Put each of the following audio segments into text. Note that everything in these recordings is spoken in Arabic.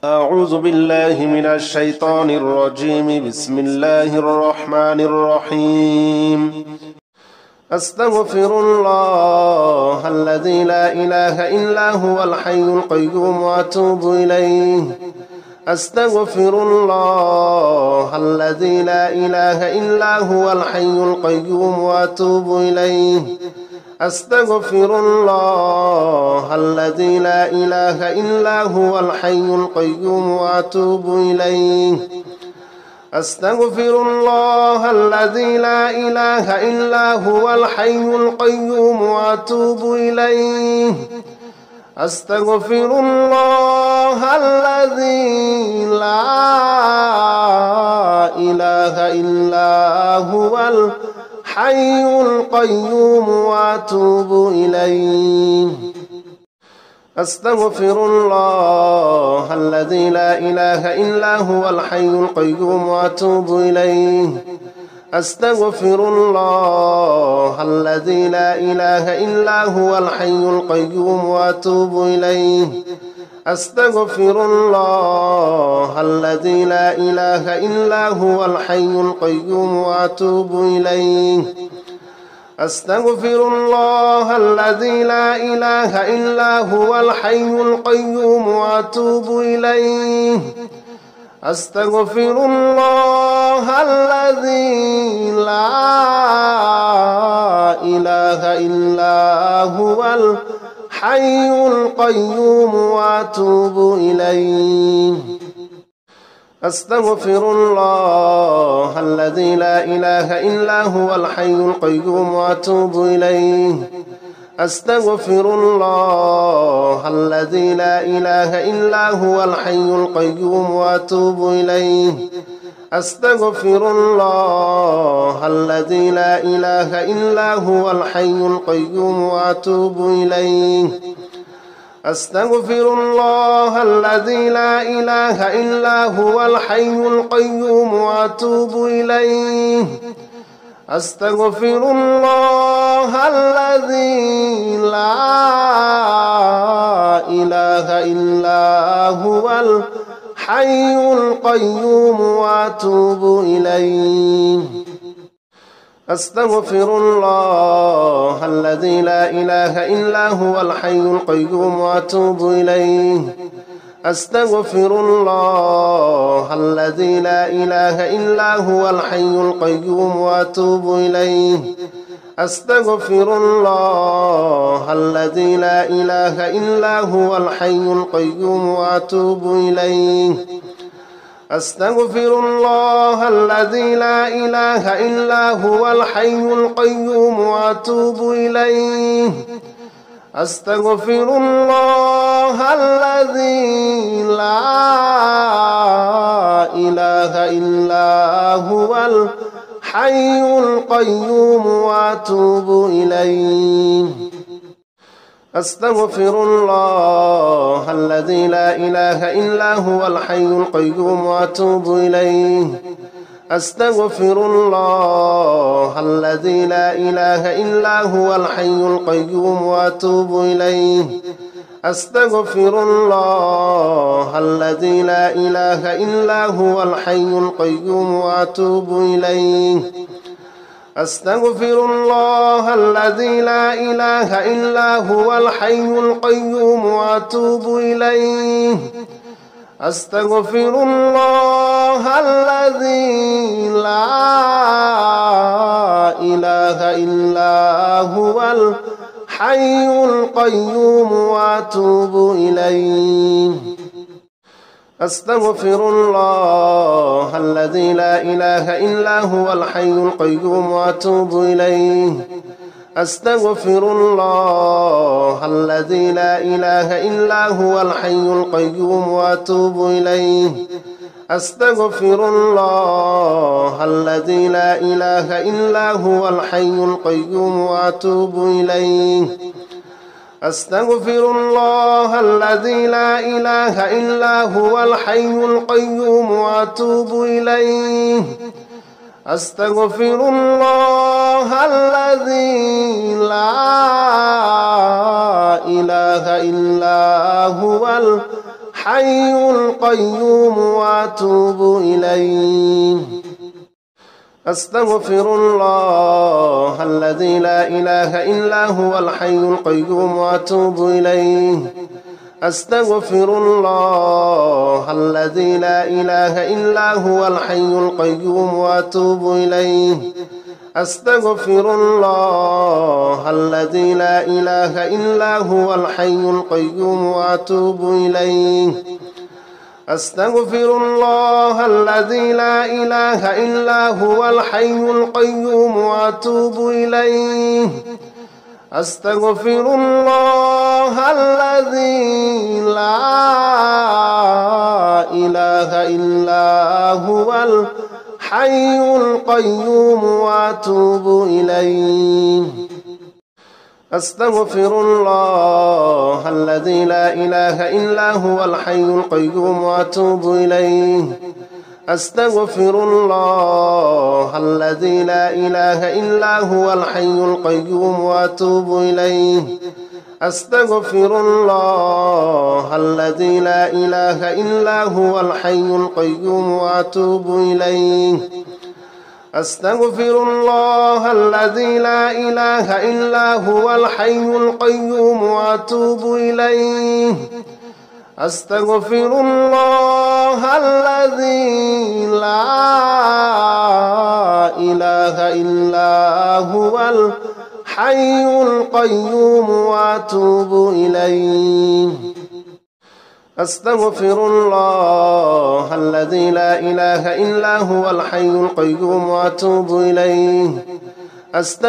أعوذ بالله من الشيطان الرجيم. بسم الله الرحمن الرحيم. أستغفر الله الذي لا إله إلا هو الحي القيوم وأتوب إليه. أستغفر الله الذي لا إله إلا هو الحي القيوم وأتوب إليه. أستغفر الله الذي لا إله إلا هو الحي القيوم وأتوب إليه. أستغفر الله الذي لا إله إلا هو الحي القيوم وأتوب إليه. أستغفر الله الذي لا إله إلا هو الحي القيوم وأتوب إليه. أستغفر الله الذي لا إله إلا هو الحي القيوم وأتوب إليه. أستغفر الله الذي لا إله إلا هو الحي القيوم وأتوب إليه. أستغفر الله الذي لا إله إلا هو الحي القيوم وأتوب إليه. أستغفر الله الذي لا إله إلا هو الحي القيوم وأتوب إليه. أستغفر الله الذي لا إله إلا هو الحي القيوم وأتوب إليه. أستغفر الله الذي لا إله إلا هو الحي القيوم وأتوب إليه. أستغفر الله الذي لا إله إلا هو الحي القيوم وأتوب إليه. أستغفر الله الذي لا إله إلا هو الحي القيوم وأتوب إليه. أستغفر الله الذي لا إله إلا هو الحي القيوم وأتوب إليه. أستغفر الله الذي لا إله إلا هو الحي القيوم وأتوب إليه. أستغفر الله الذي لا إله إلا هو الحي القيوم وأتوب إليه. أستغفر الله الذي لا إله إلا هو الحي القيوم وأتوب إليه. أستغفر الله الذي لا إله إلا هو الحي القيوم وأتوب إليه. أستغفر الله الذي لا إله إلا هو الحي القيوم وأتوب إليه. أستغفر الله الذي لا إله إلا هو الحي القيوم وأتوب إليه. أستغفر الله الذي لا إله إلا هو الحي القيوم وأتوب إليه. أستغفر الله الذي لا إله إلا هو الحي القيوم وأتوب إليه. أستغفر الله الذي لا إله إلا هو الحي القيوم وأتوب إليه. أستغفر الله الذي لا إله إلا هو الحي القيوم وأتوب إليه. أستغفر الله الذي لا إله إلا هو الحي القيوم وأتوب إليه. أستغفر الله الذي لا إله إلا هو الحي القيوم وأتوب إليه. أستغفر الله الذي لا إله إلا هو الحي القيوم وأتوب إليه. أستغفر الله الذي لا إله إلا هو الحي القيوم وأتوب إليه. أستغفر الله الذي لا إله إلا هو الحي القيوم وأتوب إليه. أستغفر الله الذي لا إله إلا هو الحي القيوم وأتوب إليه. أستغفر الله الذي لا إله إلا هو الحي القيوم وأتوب إليه. أستغفر الله الذي لا إله إلا هو الحي القيوم وأتوب إليه. أستغفر الله الذي لا إله إلا هو الحي القيوم وأتوب إليه. أستغفر الله الذي لا إله إلا هو الحي القيوم وأتوب إليه. أستغفر الله الذي لا إله إلا هو الحي القيوم وأتوب إليه. أستغفر الله الذي لا إله إلا هو الحي القيوم وأتوب إليه. أستغفر الله الذي لا إله إلا هو الحي القيوم وأتوب إليه. أستغفر الله الذي لا إله إلا هو الحي القيوم وأتوب إليه. أستغفر الله الذي لا إله إلا هو الحي القيوم وأتوب إليه. أستغفر الله الذي لا إله إلا هو الحي القيوم وأتوب إليه. أستغفر الله الذي لا إله إلا هو الحي القيوم وأتوب إليه.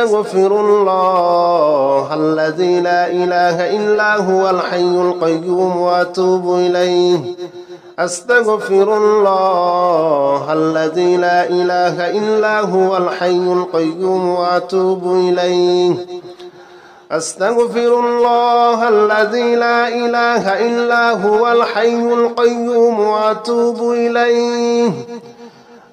أستغفر الله الذي لا إله إلا هو الحي القيوم وأتوب إليه. أستغفر الله الذي لا إله إلا هو الحي القيوم وأتوب إليه. أستغفر الله الذي لا إله إلا هو الحي القيوم وأتوب إليه.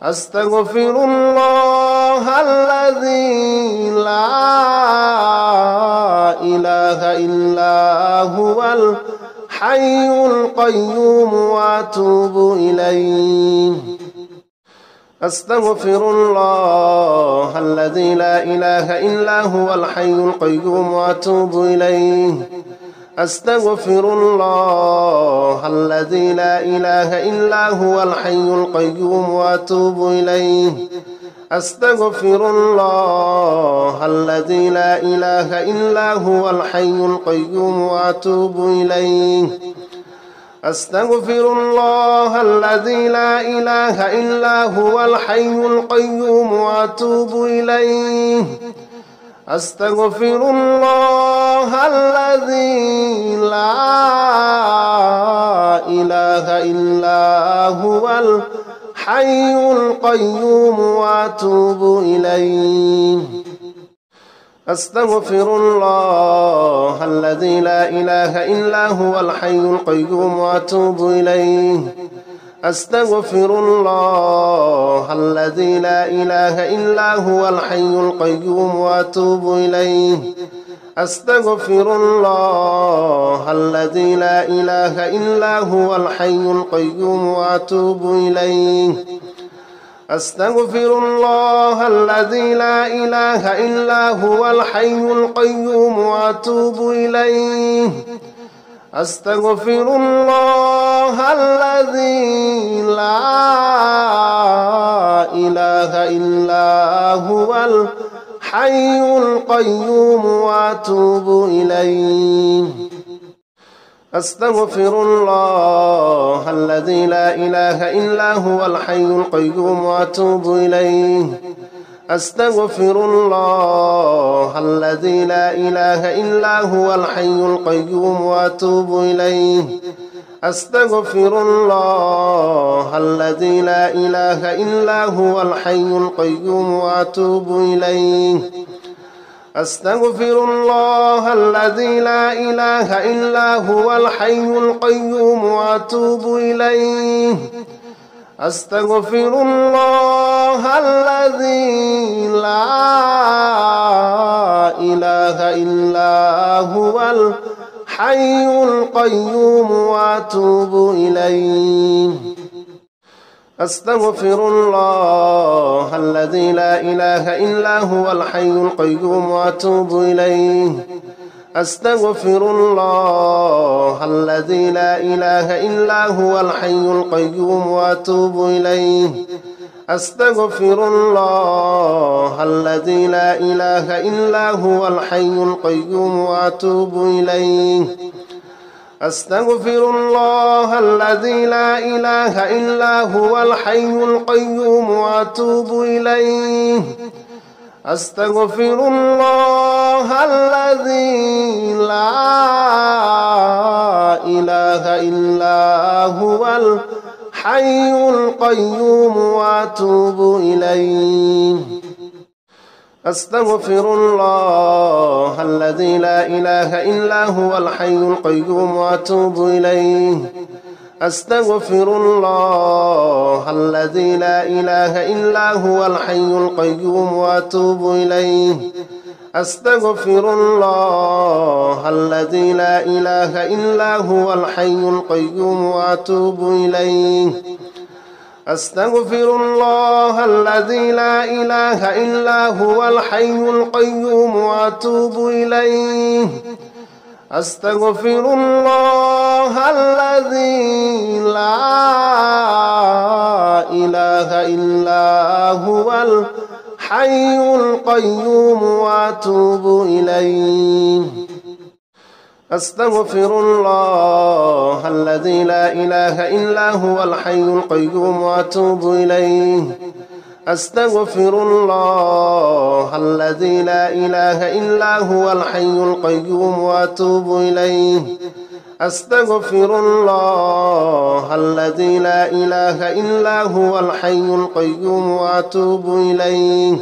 أستغفر الله الذي لا إله إلا هو الحي القيوم وأتوب إليه. أستغفر الله الذي لا إله إلا هو الحي القيوم وأتوب إليه. أستغفر الله الذي لا إله إلا هو الحي القيوم وأتوب إليه. أستغفر الله الذي لا إله إلا هو الحي القيوم وأتوب إليه. أستغفر الله الذي لا إله إلا هو الحي القيوم وأتوب إليه. أستغفر الله الذي لا إله إلا هو الحي القيوم وأتوب إليه. أستغفر الله الذي لا إله إلا هو الحي القيوم وأتوب إليه. أستغفر الله الذي لا إله إلا هو الحي القيوم وأتوب إليه. أستغفر الله الذي لا إله إلا هو الحي القيوم وأتوب إليه. أستغفر الله الذي لا إله إلا هو الحي القيوم وأتوب إليه. أستغفر الله الذي لا إله إلا هو الحي القيوم وأتوب إليه. أستغفر الله الذي لا إله إلا هو الحي القيوم وأتوب إليه. أستغفر الله الذي لا إله إلا هو الحي القيوم وأتوب إليه. أستغفر الله الذي لا إله إلا هو الحي القيوم وأتوب إليه. أستغفر الله الذي لا إله إلا هو الحي القيوم وأتوب إليه. أستغفر الله الذي لا إله إلا هو الحي القيوم وأتوب إليه. أستغفر الله الذي لا إله إلا هو الحي القيوم وأتوب إليه. أستغفر الله الذي لا إله إلا هو الحي القيوم وأتوب إليه. أستغفر الله الذي لا إله إلا هو الحي القيوم وأتوب إليه. أستغفر الله الذي لا إله إلا هو الحي القيوم وأتوب إليه. أستغفر الله الذي لا إله إلا هو الحي القيوم وأتوب إليه. أستغفر الله الذي لا إله إلا هو الحي القيوم وأتوب إليه. أستغفر الله الذي لا إله إلا هو الحي القيوم وأتوب إليه. أستغفر الله الذي لا إله إلا هو الحي القيوم وأتوب إليه. أستغفر الله الذي لا إله إلا هو الحي القيوم وأتوب إليه. أستغفر الله الذي لا إله إلا هو الحي القيوم وأتوب إليه. أستغفر الله الذي لا إله إلا هو الحي القيوم وأتوب إليه. أستغفر الله الذي لا إله إلا هو الحي القيوم وأتوب إليه. أستغفر الله الذي لا إله إلا هو الحي القيوم وأتوب إليه.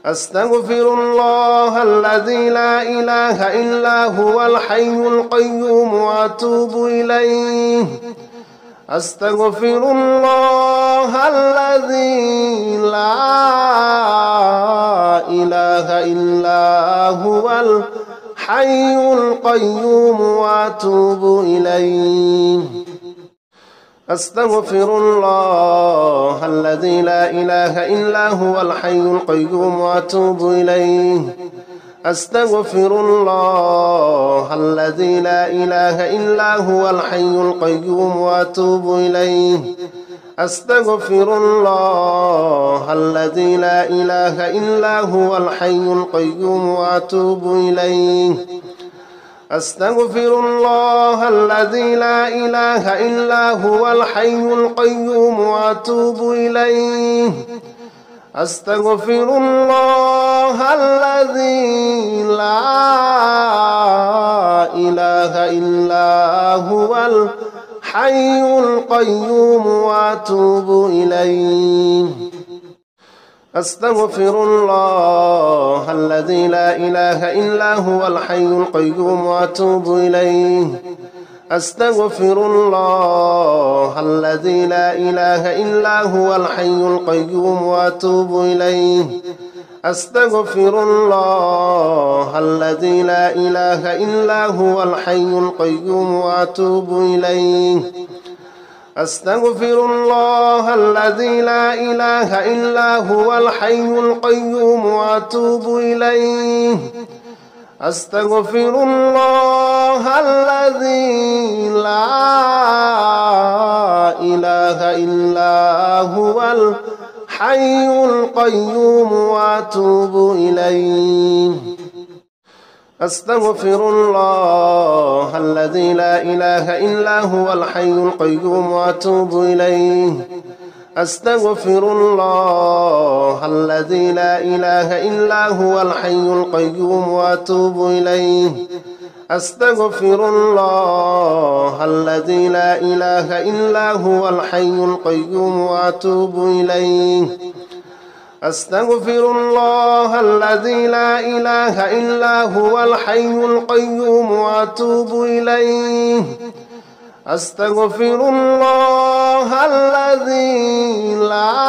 أستغفر الله الذي لا إله إلا هو الحي القيوم وأتوب إليه. أستغفر الله الذي لا إله إلا هو الحي القيوم وأتوب إليه. أستغفر الله الذي لا إله إلا هو الحي القيوم وأتوب إليه. أستغفر الله الذي لا إله إلا هو الحي القيوم وأتوب إليه. أستغفر الله الذي لا إله إلا هو الحي القيوم وأتوب إليه. أستغفر الله الذي لا إله إلا هو الحي القيوم وأتوب إليه. أستغفر الله الذي لا إله إلا هو الحي القيوم وأتوب إليه. أستغفر الله الذي لا إله إلا هو الحي القيوم وأتوب إليه. أستغفر الله الذي لا إله إلا هو الحي القيوم وأتوب إليه. أستغفر الله الذي لا إله إلا هو الحي القيوم وأتوب إليه. أستغفر الله الذي لا إله إلا هو الحي القيوم وأتوب إليه. أستغفر الله الذي لا إله إلا هو الحي القيوم وأتوب إليه. أستغفر الله الذي لا إله إلا هو الحي القيوم وأتوب إليه. أستغفر الله الذي لا إله إلا هو الحي القيوم وأتوب إليه. أستغفر الله الذي لا إله إلا هو الحي القيوم وأتوب إليه. أستغفر الله الذي لا إله إلا هو الحي القيوم وأتوب إليه. أستغفر الله الذي لا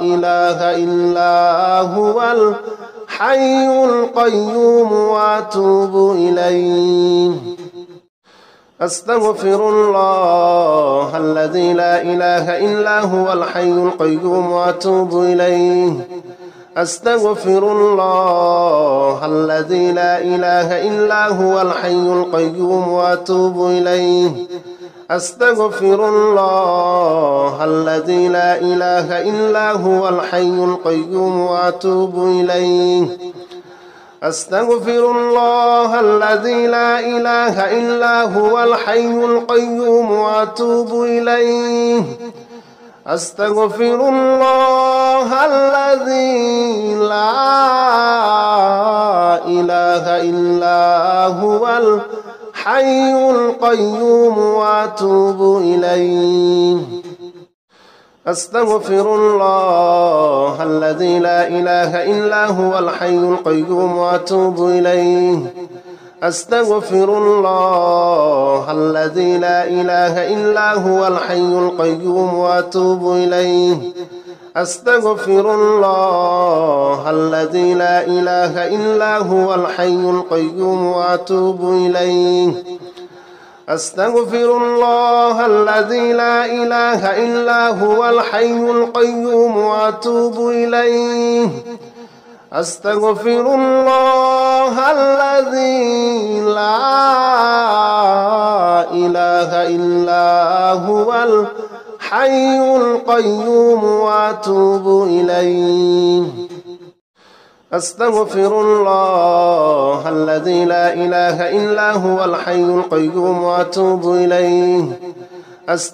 إله إلا هو الحي القيوم وأتوب إليه. أستغفر الله الذي لا إله إلا هو الحي القيوم وأتوب إليه. أستغفر الله الذي لا إله إلا هو الحي القيوم وأتوب إليه. أستغفر الله الذي لا إله إلا هو الحي القيوم وأتوب إليه. أستغفر الله الذي لا إله إلا هو الحي القيوم وأتوب إليه. أستغفر الله الذي لا إله إلا هو الحي القيوم وأتوب إليه. أستغفر الله الذي لا إله إلا هو الحي القيوم وأتوب إليه. أستغفر الله الذي لا إله إلا هو الحي القيوم وأتوب إليه. أستغفر الله الذي لا إله إلا هو الحي القيوم وأتوب إليه. أستغفر الله الذي لا إله إلا هو الحي القيوم وأتوب إليه. أستغفر الله الذي لا إله إلا هو الحي القيوم وأتوب إليه. أستغفر الله الذي لا إله إلا هو الحي القيوم وأتوب إليه.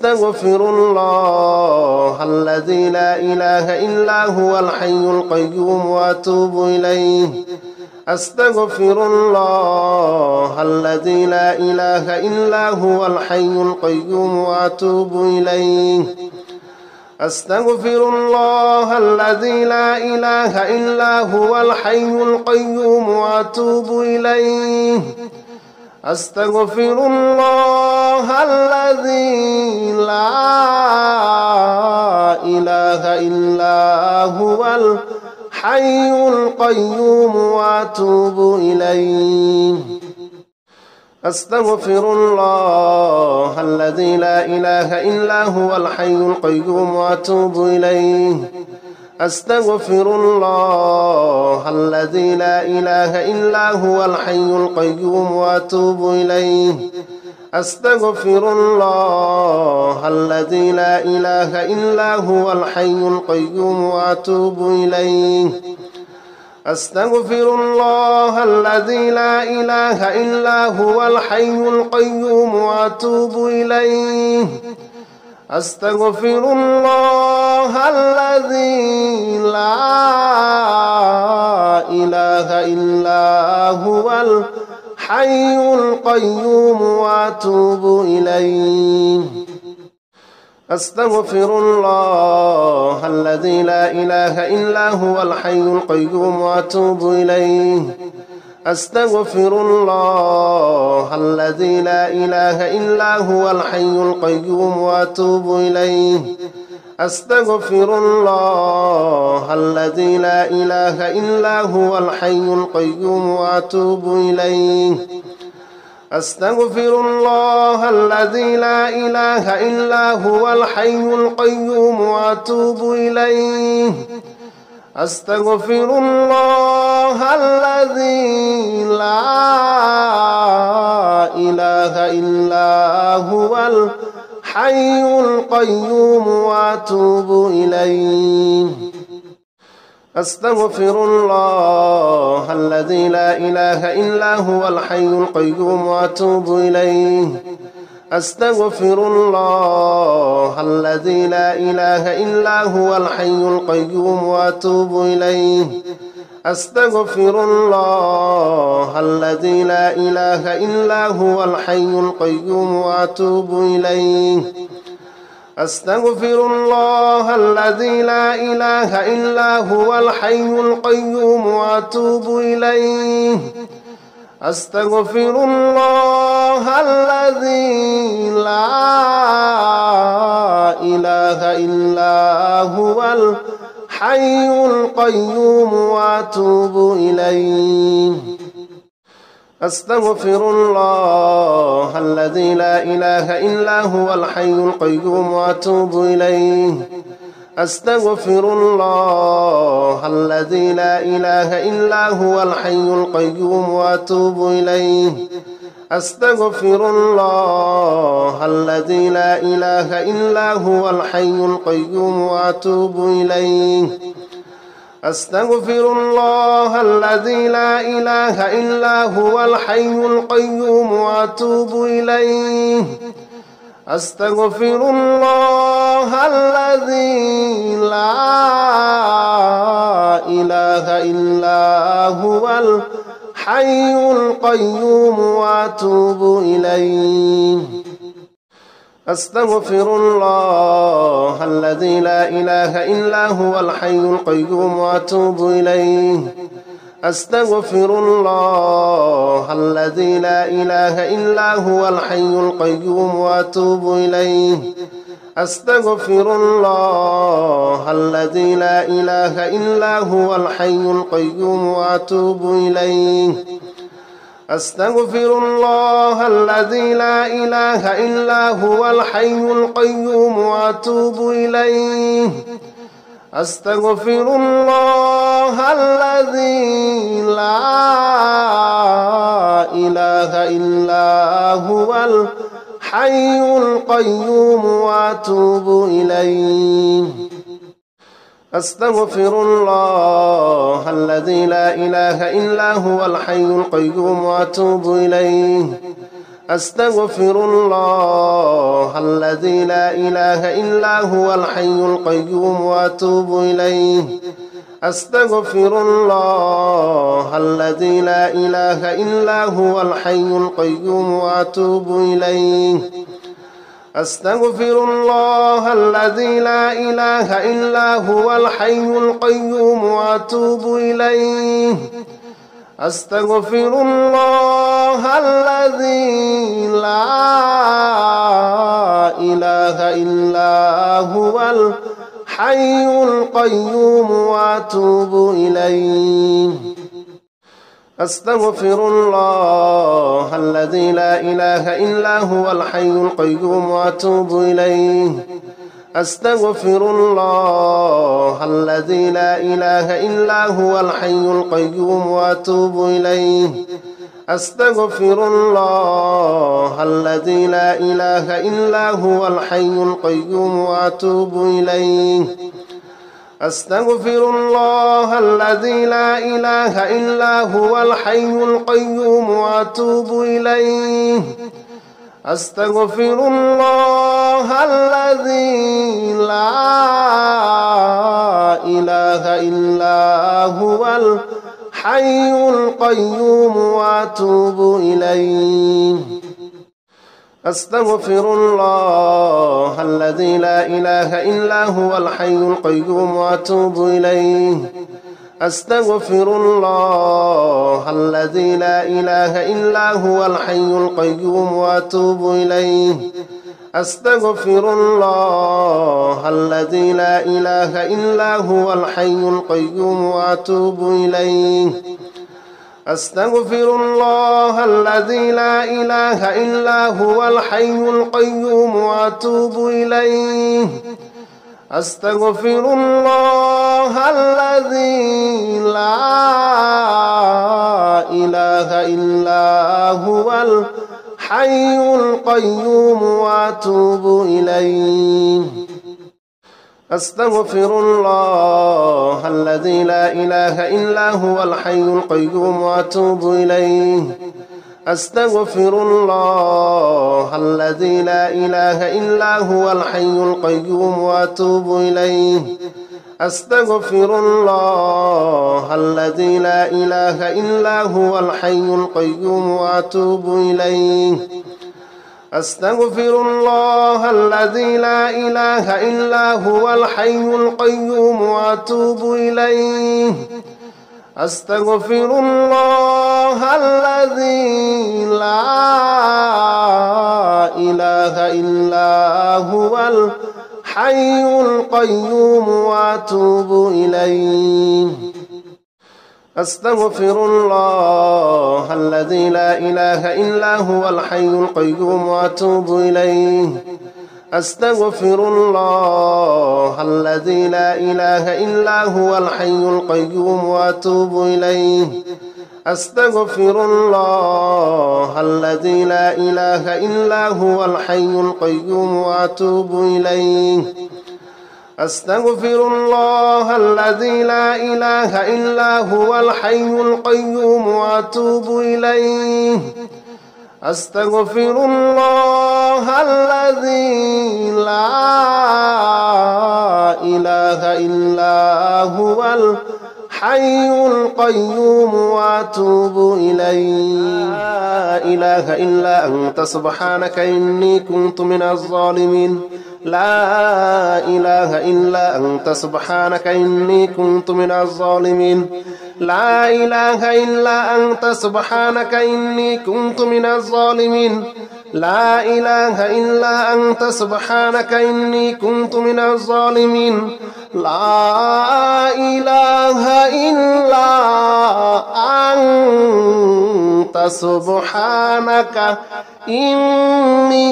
أستغفر الله الذي لا إله إلا هو الحي القيوم وأتوب إليه. أستغفر الله الذي لا إله إلا هو الحي القيوم وأتوب إليه. أستغفر الله الذي لا إله إلا هو الحي القيوم وأتوب إليه. أستغفر الله الذي لا إله إلا هو الحي القيوم وأتوب إليه. أستغفر الله الذي لا إله إلا هو الحي القيوم وأتوب إليه. أستغفر الله الذي لا إله إلا هو الحي القيوم وأتوب إليه. أستغفر الله الذي لا إله إلا هو الحي القيوم وأتوب إليه. أستغفر الله الذي لا إله إلا هو الحي القيوم وأتوب إليه. أستغفر الله الذي لا إله إلا هو الحي القيوم وأتوب إليه. أستغفر الله الذي لا إله إلا هو الحي القيوم وأتوب إليه. أستغفر الله الذي لا إله إلا هو الحي القيوم وأتوب إليه. أستغفر الله الذي لا إله إلا هو الحي القيوم وأتوب إليه. أستغفر الله الذي لا إله إلا هو الحي القيوم وأتوب إليه. أستغفر الله الذي لا إله إلا هو الحي القيوم وأتوب إليه. أستغفر الله الذي لا إله إلا هو الحي القيوم وأتوب إليه. أستغفر الله الذي لا إله إلا هو الحي القيوم وأتوب إليه. أستغفر الله الذي لا إله إلا هو الحي القيوم وأتوب إليه. أستغفر الله الذي لا إله إلا هو الحي القيوم وأتوب إليه. أستغفر الله الذي لا إله إلا هو الحي القيوم وأتوب إليه. أستغفر الله الذي لا إله إلا هو الحي القيوم وأتوب إليه. أستغفر الله الذي لا إله إلا هو الحي القيوم وأتوب إليه. أستغفر الله الذي لا إله إلا هو الحي القيوم وأتوب إليه. أستغفر الله الذي لا إله إلا هو الحي القيوم وأتوب إليه. أستغفر الله الذي لا إله إلا هو الحي القيوم وأتوب إليه. أستغفر الله الذي لا إله إلا هو الحي القيوم وأتوب إليه. أستغفر الله الذي لا إله إلا هو الحي القيوم وأتوب إليه. أستغفر الله الذي لا إله إلا هو الحي القيوم وأتوب إليه. أستغفر الله الذي لا إله إلا هو الحي القيوم وأتوب إليه. أستغفر الله الذي لا إله إلا هو الحي القيوم وأتوب إليه. أستغفر الله الذي لا إله إلا هو الحي القيوم وأتوب إليه. أستغفر الله الذي لا إله إلا هو الحي القيوم وأتوب إليه. أستغفر الله الذي لا إله إلا هو الحي القيوم وأتوب إليه. أستغفر الله الذي لا إله إلا هو الحي القيوم وأتوب إليه. أستغفر الله الذي لا إله إلا هو الحي القيوم وأتوب إليه. أستغفر الله الذي لا إله إلا هو الحي القيوم وأتوب إليه. أستغفر الله الذي لا إله إلا هو الحي القيوم وأتوب إليه. أستغفر الله الذي لا إله إلا هو الحي القيوم وأتوب إليه. أستغفر الله الذي لا إله إلا هو الحي القيوم وأتوب إليه. أستغفر الله الذي لا إله إلا هو الحي القيوم وأتوب إليه. أستغفر الله الذي لا إله إلا هو الحي القيوم وأتوب إليه. أستغفر الله الذي لا إله إلا هو الحي القيوم وأتوب إليه. أستغفر الله الذي لا إله إلا هو الحي القيوم وأتوب إليه. أستغفر الله الذي لا إله إلا هو الحي القيوم وأتوب إليه. أستغفر الله الذي لا إله إلا هو الحي القيوم وأتوب إليه. أستغفر الله الذي لا إله إلا هو الحي القيوم وأتوب إليه. أستغفر الله الذي لا إله إلا هو الحي القيوم وأتوب إليه. أستغفر الله الذي لا إله إلا هو الحي القيوم وأتوب إليه. أستغفر الله الذي لا إله إلا هو الحي القيوم وأتوب إليه. أستغفر الله الذي لا إله إلا هو الحي الحي القيوم وأتوب إليه. أستغفر الله الذي لا إله إلا هو الحي القيوم وأتوب إليه. أستغفر الله الذي لا إله إلا هو الحي القيوم وأتوب إليه. أستغفر الله الذي لا إله إلا هو الحي القيوم وأتوب إليه. أستغفر الله الذي لا إله إلا هو الحي القيوم وأتوب إليه. أستغفر الله الذي لا إله إلا هو الحي القيوم وأتوب إليه. لا إله إلا أنت سبحانك إني كنت من الظالمين. لا إله إلا أنت سبحانك إني كنت من الظالمين. لا إله إلا أنت سبحانك إني كنت من الظالمين. لا إله إلا أنت سبحانك إني كنت من الظالمين. لا إله إلا أنت سبحانك إني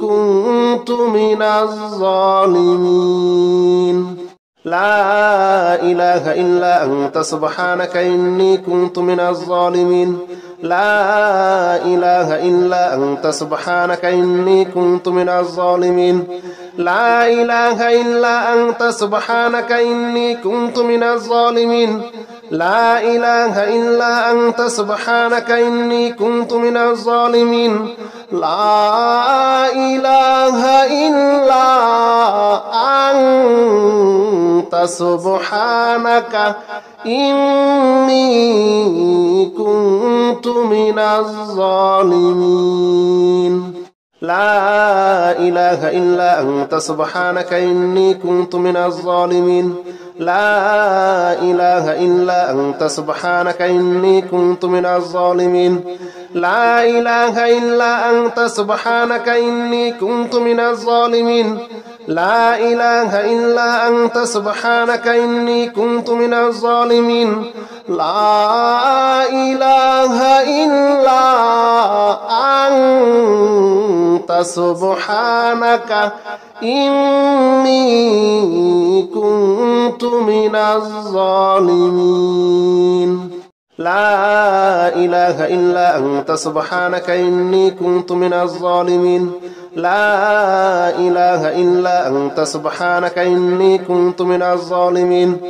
كنت من الظالمين. لا إله إلا أنت سبحانك إني كنت من الظالمين. لا إله إلا أنت سبحانك إني كنت من الظالمين. لا إله إلا أنت سبحانك إني كنت من الظالمين. لا إله إلا أنت سبحانك إني كنت من الظالمين. لا إله إلا أنت سبحانك إني كنت من الظالمين. لا إله إلا أنت سبحانك إني كنت من الظالمين. لا إله إلا أنت سبحانك إني كنت من الظالمين. لا إله إلا أنت سبحانك إني كنت من الظالمين. لا إله إلا أنت سبحانك إني كنت من الظالمين. لا إله إلا أنت سبحانك إني كنت من الظالمين. لا إله إلا أنت سبحانك إني كنت من الظالمين. لا إله إلا أنت سبحانك إني كنت من الظالمين.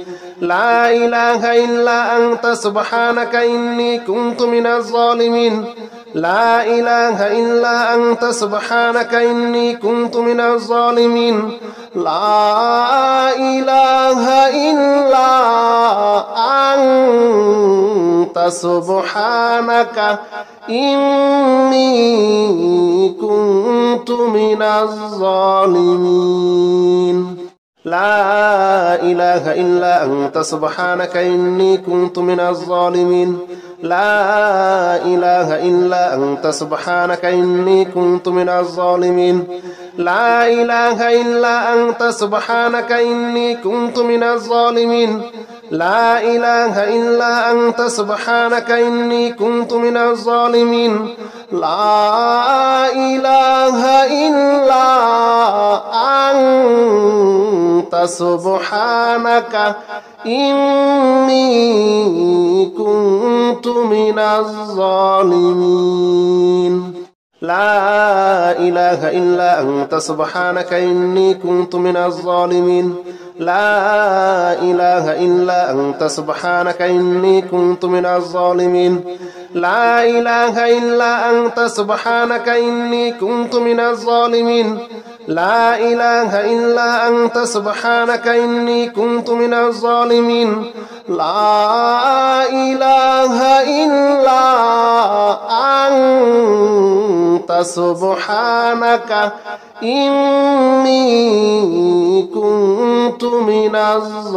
لا إله إلا أنت سبحانك إني كنت من الظالمين. لا إله إلا أنت سبحانك إني كنت من الظالمين. لا إله إلا أنت سبحانك إني كنت من الظالمين. لا إله إلا أنت سبحانك إني كنت من الظالمين. لا إله إلا أنت سبحانك إني كنت من الظالمين. لا إله إلا أنت سبحانك إني كنت من الظالمين. لا إله إلا أنت سبحانك إني كنت من الظالمين. لا إله إلا أنت سبحانك إني كنت من الظالمين. لا إله إلا أنت سبحانك إني كنت من الظالمين. لا إله إلا أنت سبحانك إني كنت من الظالمين. لا إله إلا أنت سبحانك إني كنت من الظالمين. لا إله إلا أنت سبحانك إني كنت من الظالمين. لا إله إلا أنت سبحانك إني كنت من الظالمين.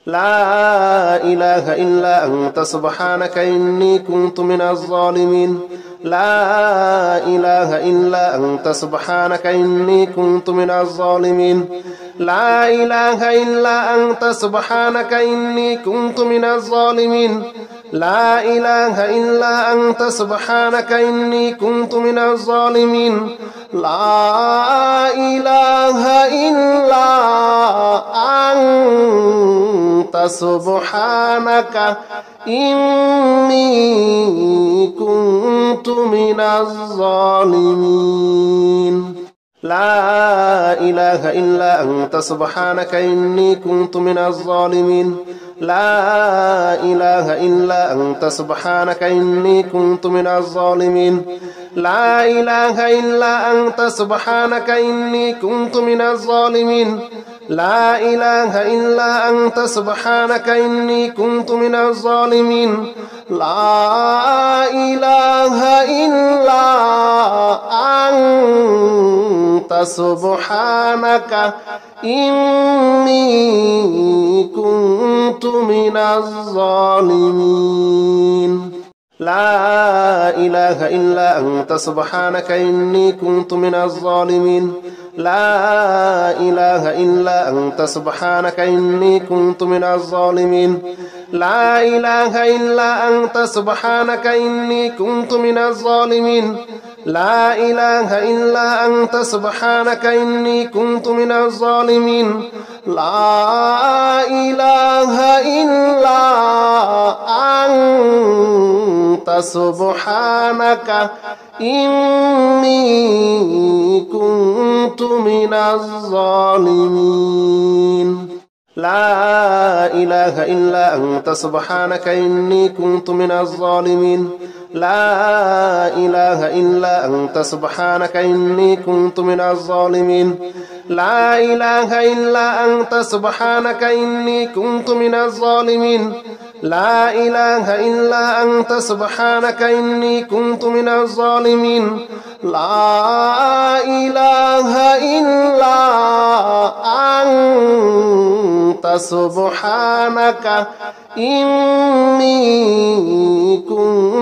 لا إله إلا أنت سبحانك إني كنت من الظالمين لا إله إلا أنت سبحانك إني كنت من الظالمين لا إله إلا أنت سبحانك إني كنت من الظالمين لا إله إلا أنت سبحانك إني كنت من الظالمين لا إله إلا أنت سبحانك إني كنت من الظالمين لا إله إلا أنت سبحانك إني كنت من الظالمين لا إله إلا أنت سبحانك إني كنت من الظالمين لا إله إلا أنت سبحانك إني كنت من الظالمين لا إله إلا أنت سبحانك إني كنت من الظالمين لا إله إلا أنت سبحانك إني كنت من الظالمين لا إله إلا أنت سبحانك إني كنت من الظالمين لا إله إلا أنت سبحانك إني كنت من الظالمين لا إله إلا أنت سبحانك إني كنت من الظالمين لا إله إلا أنت سبحانك إني كنت من الظالمين لا إله إلا أنت سبحانك إني كنت من الظالمين لا إله إلا أنت سبحانك إني كنت من الظالمين لا إله إلا أنت سبحانك إني كنت من الظالمين لا إله إلا أنت سبحانك إني كنت من الظالمين لا إله إلا أنت سبحانك إني كنت من الظالمين لا إله إلا أنت سبحانك إني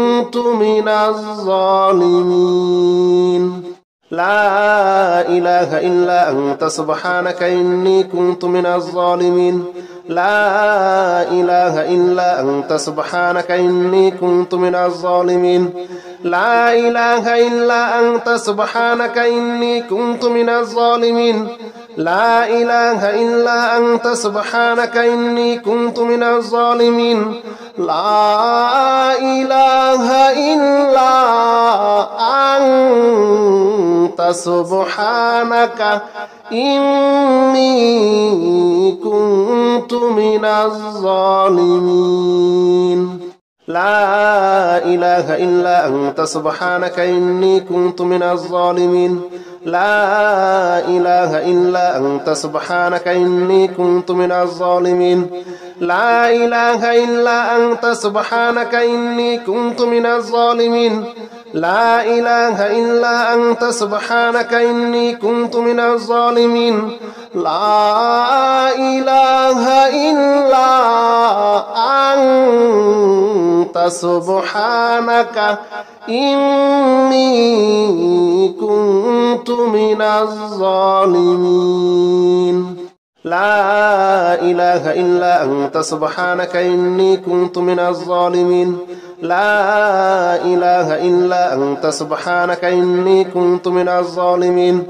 كنت من الظالمين لا إله إلا أنت سبحانك إني كنت من الظالمين لا إله إلا أنت سبحانك إني كنت من الظالمين لا إله إلا أنت سبحانك إني كنت من الظالمين لا إله إلا أنت سبحانك إني كنت من الظالمين لا إله إلا أنت سبحانك إني كنت من الظالمين لا إله إلا أنت سبحانك إني كنت من الظالمين لا إله إلا أنت سبحانك إني كنت من الظالمين لا إله إلا أنت سبحانك إني كنت من الظالمين لا إله إلا أنت سبحانك إني كنت من الظالمين لا إله إلا أنت سبحانك إني كنت من الظالمين لا إله إلا أنت سبحانك إني كنت من الظالمين لا إله إلا أنت سبحانك إني كنت من الظالمين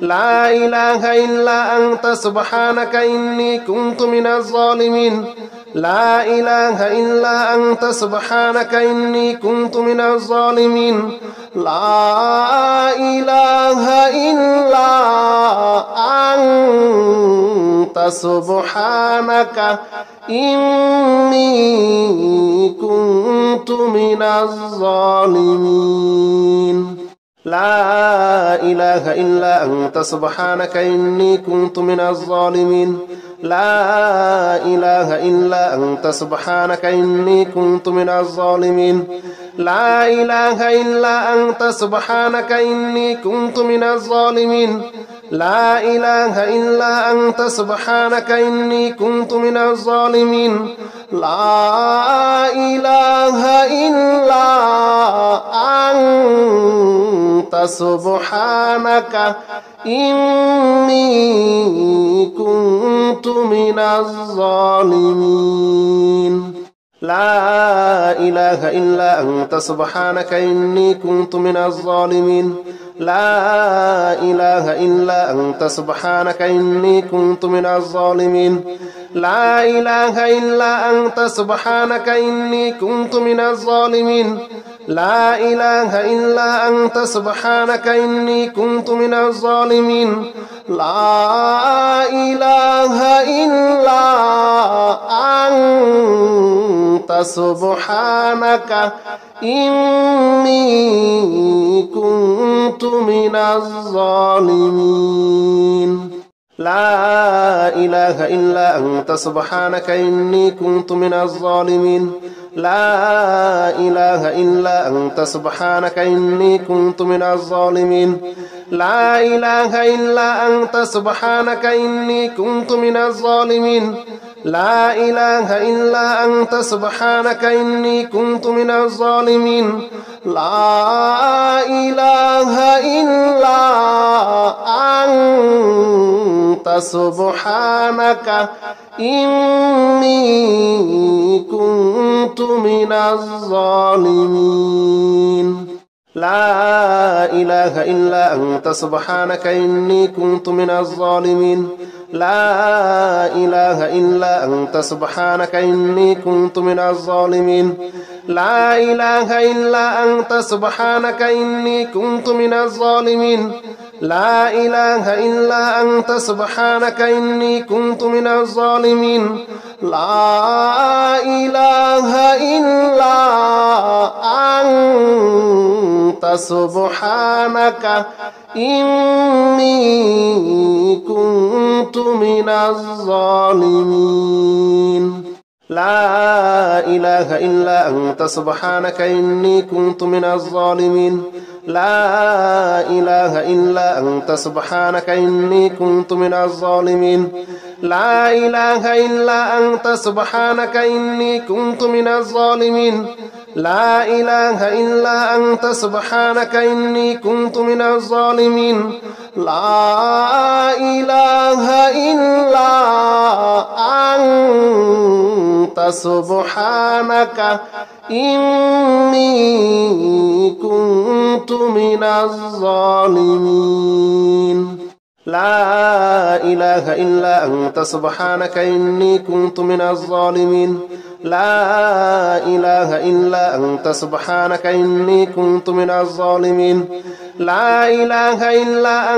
لا إله إلا أنت سبحانك إني كنت من الظالمين لا إله إلا أنت سبحانك إني كنت من الظالمين لا إله إلا أنت سبحانك إني كنت من الظالمين لا إله إلا أنت سبحانك إني كنت من الظالمين لا إله إلا أنت سبحانك إني كنت من الظالمين لا إله إلا أنت سبحانك إني كنت من الظالمين لا إله إلا أنت سبحانك إني كنت من الظالمين لا إله إلا أنت سبحانك إني كنت من الظالمين لا إله إلا أنت سبحانك إني كنت من الظالمين لا إله إلا أنت سبحانك إني كنت من الظالمين لا إله إلا أنت سبحانك إني كنت من الظالمين لا إله إلا أنت سبحانك إني كنت من الظالمين لا إله إلا أنت سبحانك إني كنت من الظالمين لا إله إلا أنت سبحانك إني كنت من الظالمين لا إله إلا أنت سبحانك إني كنت من الظالمين لا إله إلا أنت سبحانك إني كنت من الظالمين لا إله إلا أنت سبحانك إني كنت من الظالمين لا إله إلا أنت سبحانك إني كنت من الظالمين لا إله إلا أنت سبحانك إني كنت من الظالمين لا إله إلا أنت سبحانك إني كنت من الظالمين لا إله إلا أنت سبحانك إني كنت من الظالمين لا إله إلا أنت سبحانك إني كنت من الظالمين لا إله إلا أنت سبحانك إني كنت من الظالمين لا إله إلا أنت سبحانك إني كنت من الظالمين لا إله إلا أنت سبحانك إني كنت من الظالمين لا إله إلا أنت سبحانك إني كنت من الظالمين لا إله إلا أنت سبحانك إني كنت من الظالمين لا إله إلا أنت سبحانك إني كنت من الظالمين لا إله إلا أنت سبحانك إني كنت من الظالمين لا إله إلا أنت سبحانك إني كنت من الظالمين لا إله إلا أنت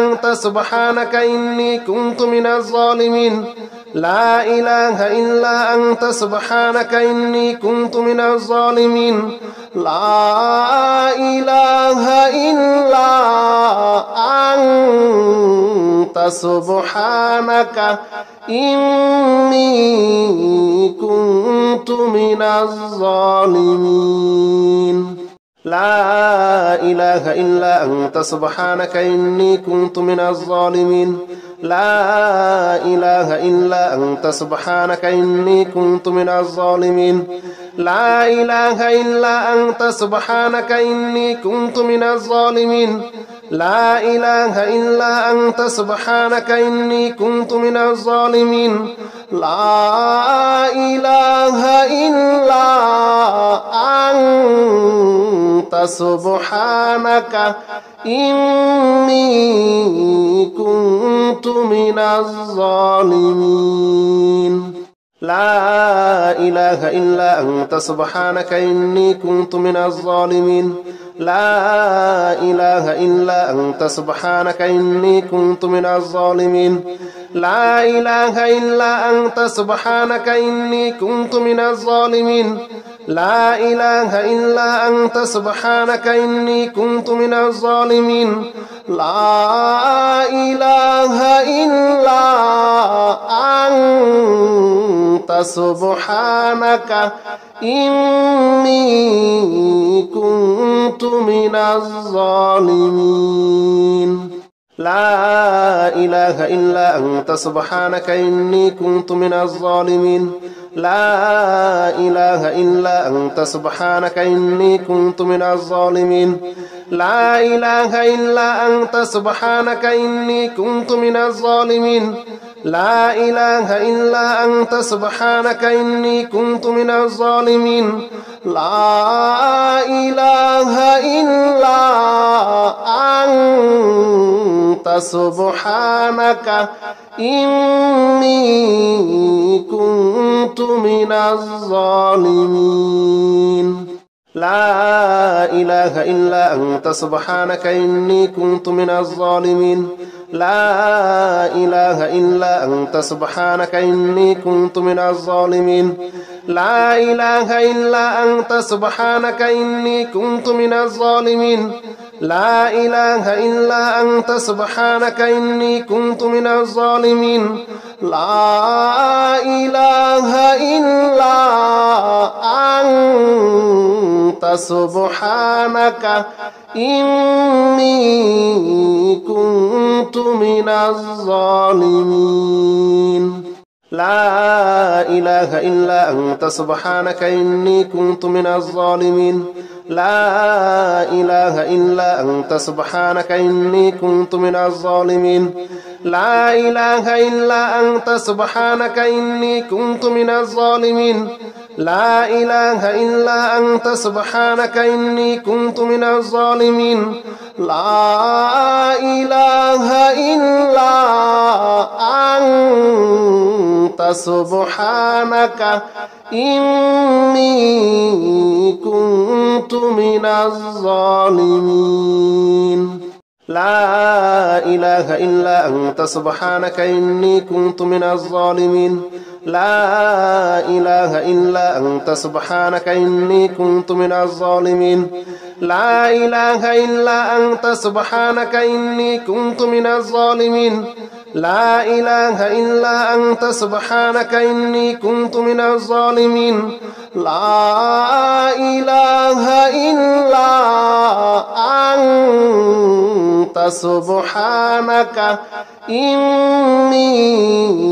سبحانك إني كنت من الظالمين لا إله إلا أنت سبحانك إني كنت من الظالمين لا إله إلا أنت سبحانك إني كنت من الظالمين لا إله إلا أنت سبحانك إني كنت من الظالمين لا إله إلا أنت سبحانك إني كنت من الظالمين لا إله إلا أنت سبحانك إني كنت من الظالمين لا إله إلا أنت سبحانك إني كنت من الظالمين لا إله إلا أنت سبحانك إني كنت من الظالمين لا إله إلا أنت سبحانك إني كنت من الظالمين لا إله إلا أنت سبحانك إني كنت من الظالمين لا إله إلا أنت سبحانك إني كنت من الظالمين لا إله إلا أنت سبحانك إني كنت من الظالمين لا إله إلا أنت سبحانك إني كنت من الظالمين لا إله إلا أنت سبحانك إني كنت من الظالمين لا إله إلا أنت سبحانك إني كنت من الظالمين لا إله إلا أنت سبحانك إني كنت من الظالمين لا إله إلا أنت سبحانك إني كنت من الظالمين لا إله إلا أنت سبحانك إني كنت من الظالمين لا إله إلا أنت سبحانك إني كنت من الظالمين لا إله إلا أنت سبحانك إني كنت من الظالمين لا إله إلا أنت سبحانك إني كنت من الظالمين لا إله إلا أنت سبحانك إني كنت من الظالمين لا إله إلا أنت سبحانك إني كنت من الظالمين لا إله إلا أنت سبحانك إني كنت من الظالمين لا إله إلا أنت سبحانك إني كنت من الظالمين لا إله إلا أنت سبحانك إني كنت من الظالمين لا إله إلا أنت سبحانك إني كنت من الظالمين لا إله إلا أنت سبحانك إني كنت من الظالمين لا إله إلا أنت سبحانك إني كنت من الظالمين لا إله إلا أنت سبحانك إني كنت من الظالمين لا إله إلا أنت سبحانك إني كنت من الظالمين لا إله إلا أنت سبحانك إني كنت من الظالمين لا إله إلا أنت سبحانك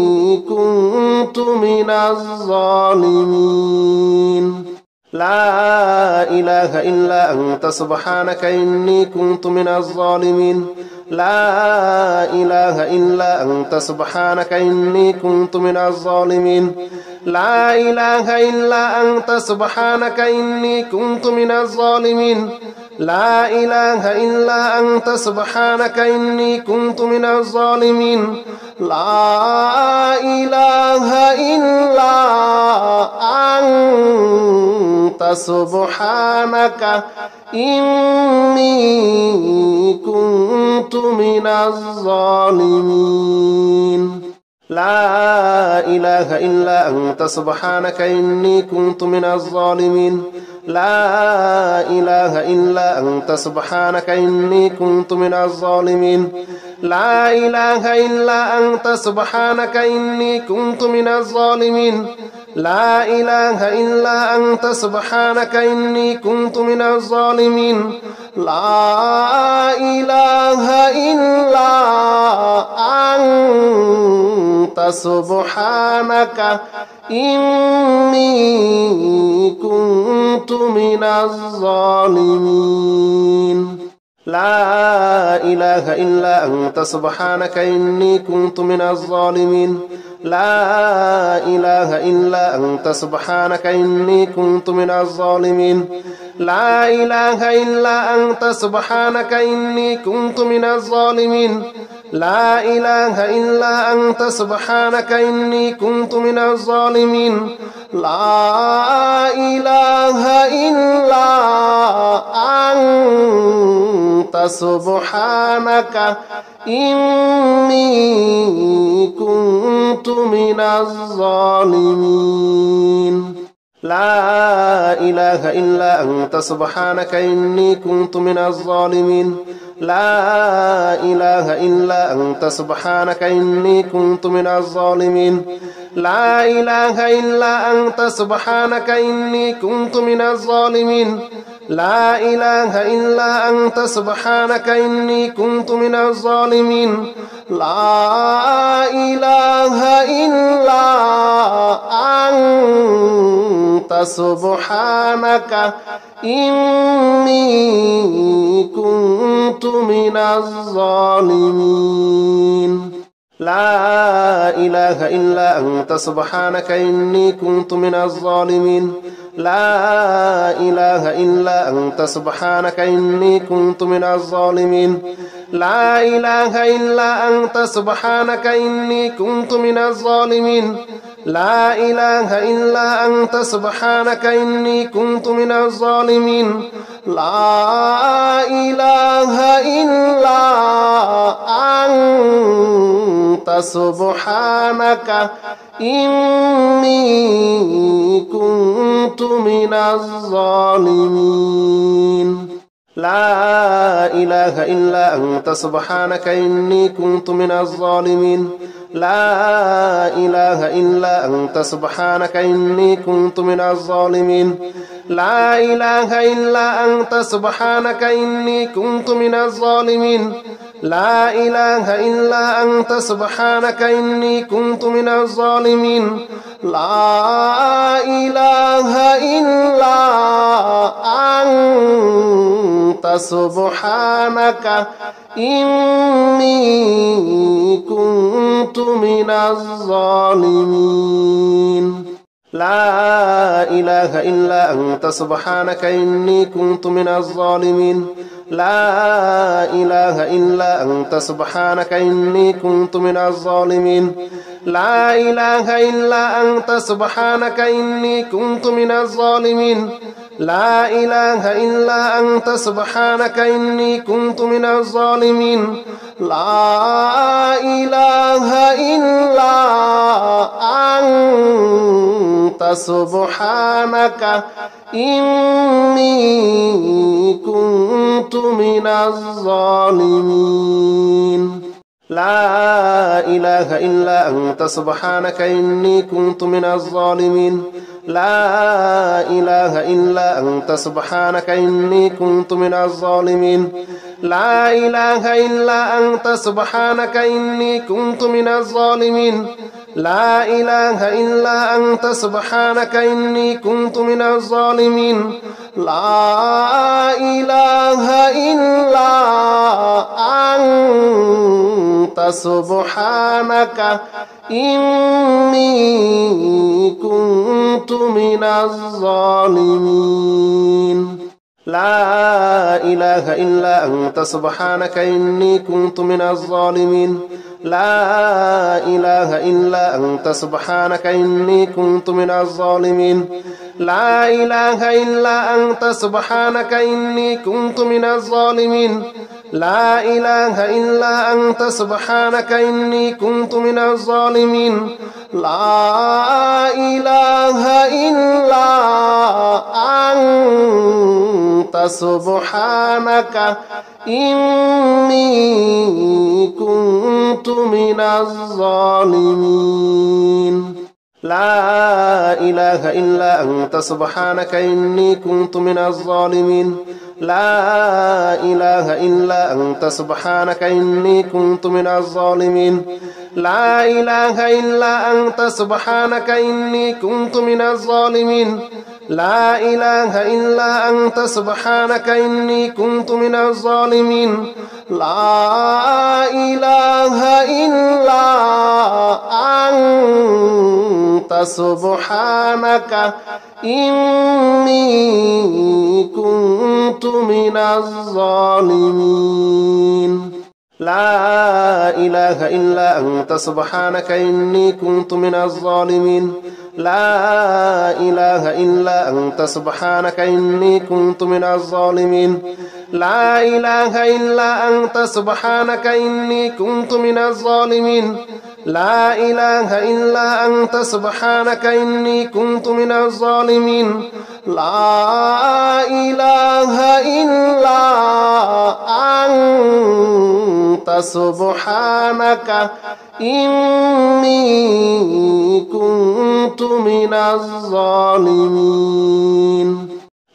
إني كنت من الظالمين لا إله إلا أنت سبحانك إني كنت من الظالمين لا إله إلا أنت سبحانك إني كنت من الظالمين لا إله إلا أنت سبحانك إني كنت من الظالمين لا إله إلا أنت سبحانك إني كنت من الظالمين لا إله إلا أنت سبحانك إني كنت من الظالمين لا إله إلا أنت سبحانك إني كنت من الظالمين لا إله إلا أنت سبحانك إني كنت من الظالمين لا إله إلا أنت سبحانك إني كنت من الظالمين لا إله إلا أنت سبحانك إني كنت من الظالمين لا إله إلا أنت سبحانك إني كنت من الظالمين لا إله إلا أنت سبحانك إني كنت من الظالمين لا إله إلا أنت سبحانك إني كنت من الظالمين لا إله إلا أنت سبحانك إني كنت من الظالمين لا إله إلا أنت سبحانك إني كنت من الظالمين لا إله إلا أنت سبحانك إني كنت من الظالمين لا إله إلا أنت سبحانك إني كنت من الظالمين لا إله إلا أنت سبحانك إني كنت من الظالمين لا إله إلا أنت سبحانك إني كنت من الظالمين لا إله إلا أنت سبحانك إني كنت من الظالمين لا إله إلا أنت سبحانك إني كنت من الظالمين لا إله إلا أنت سبحانك إني كنت من الظالمين لا إله إلا أنت سبحانك إني كنت من الظالمين لا إله إلا أنت سبحانك إني كنت من الظالمين لا إله إلا أنت سبحانك إني كنت من الظالمين لا إله إلا أنت سبحانك إني كنت من الظالمين لا إله إلا أنت سبحانك إني كنت من الظالمين لا إله إلا أنت سبحانك إني كنت من الظالمين لا إله إلا أنت سبحانك إني كنت من الظالمين لا إله إلا أنت سبحانك إني كنت من الظالمين لا إله إلا أنت سبحانك إني كنت من الظالمين لا إله إلا أنت سبحانك إني كنت من الظالمين لا إله إلا أنت سبحانك إني كنت من الظالمين لا إله إلا أنت سبحانك إني كنت من الظالمين لا إله إلا أنت سبحانك إني كنت من الظالمين لا إله إلا أنت سبحانك إني كنت من الظالمين لا إله إلا أنت سبحانك إني كنت من الظالمين لا إله إلا أنت سبحانك إني كنت من الظالمين لا إله إلا أنت سبحانك إني كنت من الظالمين لا إله إلا أنت سبحانك إني كنت من الظالمين لا إله إلا أنت سبحانك إني كنت من الظالمين لا إله إلا أنت سبحانك إني كنت من الظالمين لا إله إلا أنت سبحانك إني كنت من الظالمين لا إله إلا أنت سبحانك إني كنت من الظالمين لا إله إلا أنت سبحانك إني كنت من الظالمين لا إله إلا أنت سبحانك إني كنت من الظالمين لا إله إلا أنت سبحانك إني كنت من الظالمين لا إله إلا أنت سبحانك إني كنت من الظالمين لا إله إلا أنت سبحانك إني كنت من الظالمين لا إله إلا أنت سبحانك إني كنت من الظالمين لا إله إلا أنت سبحانك إني كنت من الظالمين لا إله إلا أنت سبحانك إني كنت من الظالمين لا إله إلا أنت سبحانك إني كنت من الظالمين لا إله إلا أنت سبحانك إني كنت من الظالمين لا إله إلا أنت سبحانك إني كنت من الظالمين لا إله إلا أنت سبحانك إني كنت من الظالمين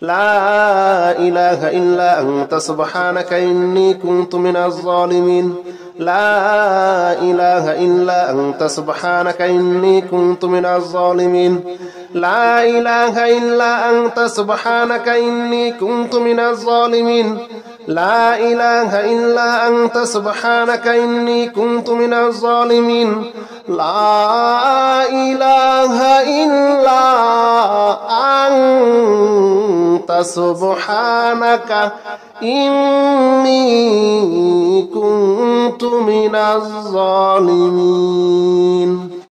لا إله إلا أنت سبحانك إني كنت من الظالمين لا إله إلا أنت سبحانك إني كنت من الظالمين لا إله إلا أنت سبحانك إني كنت من الظالمين لا إله إلا أنت سبحانك إني كنت من الظالمين لا إله إلا أنت سبحانك إني كنت من الظالمين.